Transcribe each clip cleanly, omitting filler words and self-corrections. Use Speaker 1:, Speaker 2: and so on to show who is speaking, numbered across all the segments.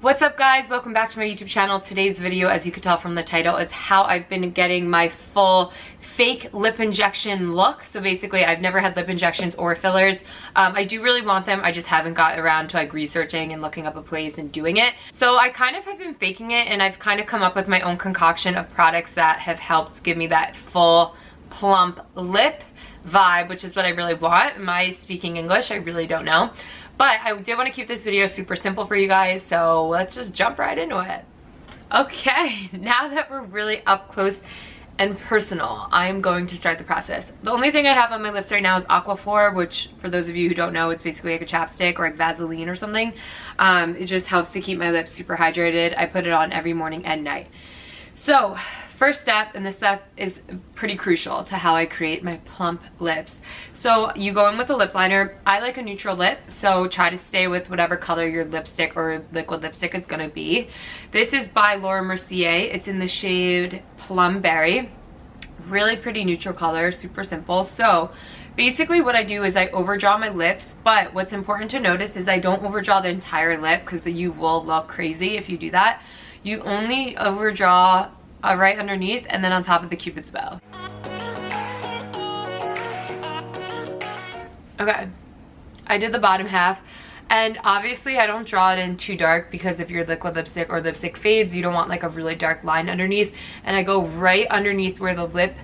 Speaker 1: What's up guys, welcome back to my YouTube channel. Today's video, as you could tell from the title, is how I've been getting my full fake lip injection look. So basically I've never had lip injections or fillers. I do really want them, I just haven't got around to like researching and looking up a place and doing it. So I kind of have been faking it, and I've kind of come up with my own concoction of products that have helped give me that full plump lip vibe, which is what I really want. Am I speaking English? I really don't know. But I did want to keep this video super simple for you guys, so let's just jump right into it. Okay, now that we're really up close and personal, I'm going to start the process. The only thing I have on my lips right now is Aquaphor, which for those of you who don't know, it's basically like a chapstick or like Vaseline or something. It just helps to keep my lips super hydrated. I put it on every morning and night. So first step, and this step is pretty crucial to how I create my plump lips. So you go in with a lip liner. I like a neutral lip, so try to stay with whatever color your lipstick or liquid lipstick is gonna be. This is by Laura Mercier. It's in the shade Plum Berry. Really pretty neutral color, super simple. So basically what I do is I overdraw my lips, but what's important to notice is I don't overdraw the entire lip, because you will look crazy if you do that. You only overdraw right underneath and then on top of the Cupid's bow. Okay, I did the bottom half, and obviously I don't draw it in too dark, because if your liquid lipstick or lipstick fades, you don't want like a really dark line underneath. And I go right underneath where the lip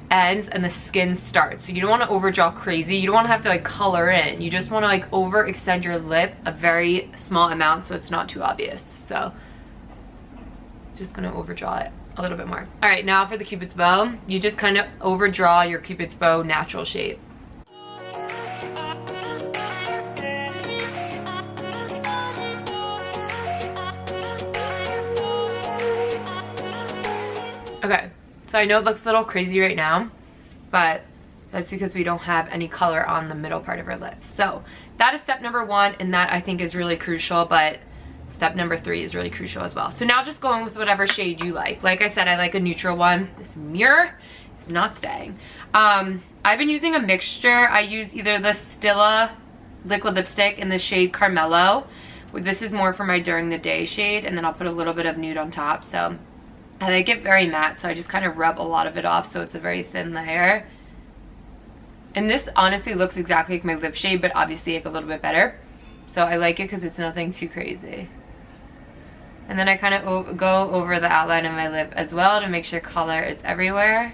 Speaker 1: ends and the skin starts. So you don't want to overdraw crazy. You don't want to have to like color in. You just want to like overextend your lip a very small amount so it's not too obvious. So just gonna overdraw it a little bit more. All right, now for the Cupid's bow, you just kind of overdraw your Cupid's bow natural shape. Okay, so I know it looks a little crazy right now, but that's because we don't have any color on the middle part of our lips. So that is step number one, and that I think is really crucial, but step number 3 is really crucial as well. So now just go in with whatever shade you like. Like I said, I like a neutral one. This mirror is not staying. I've been using a mixture. I use either the Stila liquid lipstick in the shade Carmelo. This is more for my during the day shade, and then I'll put a little bit of nude on top. So I like it very matte, so I just kind of rub a lot of it off so it's a very thin layer. And this honestly looks exactly like my lip shade, but obviously like a little bit better. So I like it because it's nothing too crazy. And then I kind of go over the outline of my lip as well to make sure color is everywhere.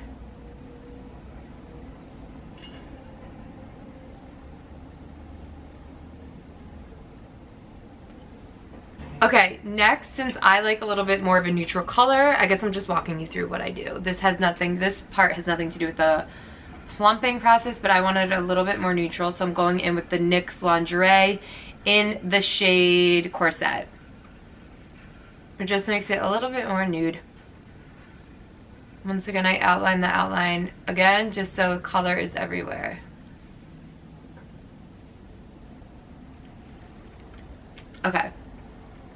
Speaker 1: Okay, next, since I like a little bit more of a neutral color, I guess I'm just walking you through what I do. This part has nothing to do with the plumping process, but I wanted a little bit more neutral, so I'm going in with the NYX Lingerie in the shade Corset. It just makes it a little bit more nude. Once again, I outline the outline again, just so color is everywhere. Okay.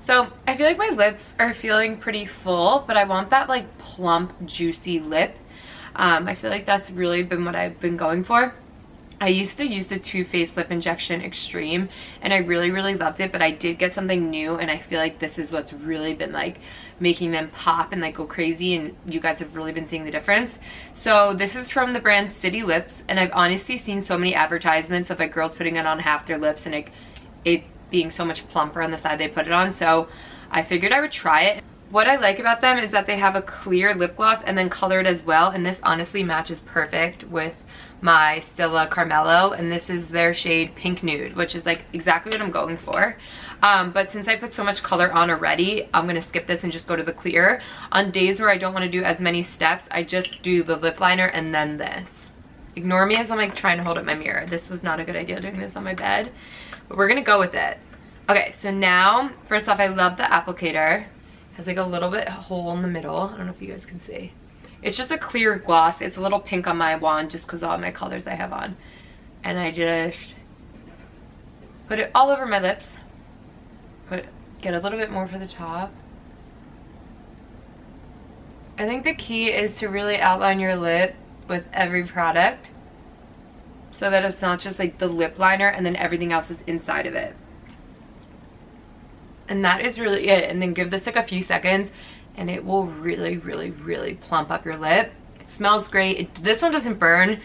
Speaker 1: So I feel like my lips are feeling pretty full, but I want that like plump, juicy lip. I feel like that's really been what I've been going for. I used to use the Too Faced Lip Injection Extreme, and I really loved it, but I did get something new, and I feel like this is what's really been like making them pop and like go crazy, and you guys have really been seeing the difference. So this is from the brand City Lips, and I've honestly seen so many advertisements of like girls putting it on half their lips and like it being so much plumper on the side they put it on, so I figured I would try it. What I like about them is that they have a clear lip gloss and then colored as well, and this honestly matches perfect with my Stila Carmelo, and this is their shade Pink Nude, which is like exactly what I'm going for. But since I put so much color on already, I'm gonna skip this and just go to the clear. On days where I don't want to do as many steps, I just do the lip liner and then this. Ignore me as I'm like trying to hold up my mirror. This was not a good idea doing this on my bed, but we're gonna go with it. Okay, so now, first off, I love the applicator. It has like a little bit hole in the middle. I don't know if you guys can see. It's just a clear gloss. It's a little pink on my wand just because of all my colors I have on. And I just put it all over my lips. Get a little bit more for the top. I think the key is to really outline your lip with every product, so that it's not just like the lip liner and then everything else is inside of it. And that is really it. And then give this like a few seconds and it will really, really, really plump up your lip. It smells great. This one doesn't burn.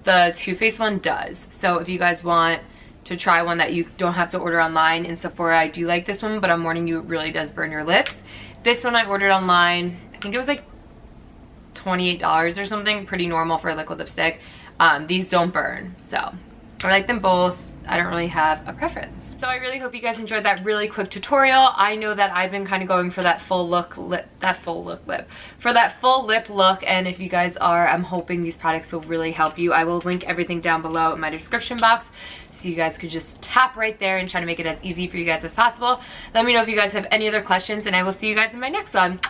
Speaker 1: The Too Faced one does. So if you guys want to try one that you don't have to order online in Sephora, I do like this one, but I'm warning you, it really does burn your lips. This one I ordered online. I think it was like $28 or something. Pretty normal for a liquid lipstick. These don't burn. So I like them both. I don't really have a preference. So I really hope you guys enjoyed that really quick tutorial. I know that I've been kind of going for that full lip look, and if you guys are, I'm hoping these products will really help you. I will link everything down below in my description box so you guys could just tap right there and try to make it as easy for you guys as possible. Let me know if you guys have any other questions, and I will see you guys in my next one.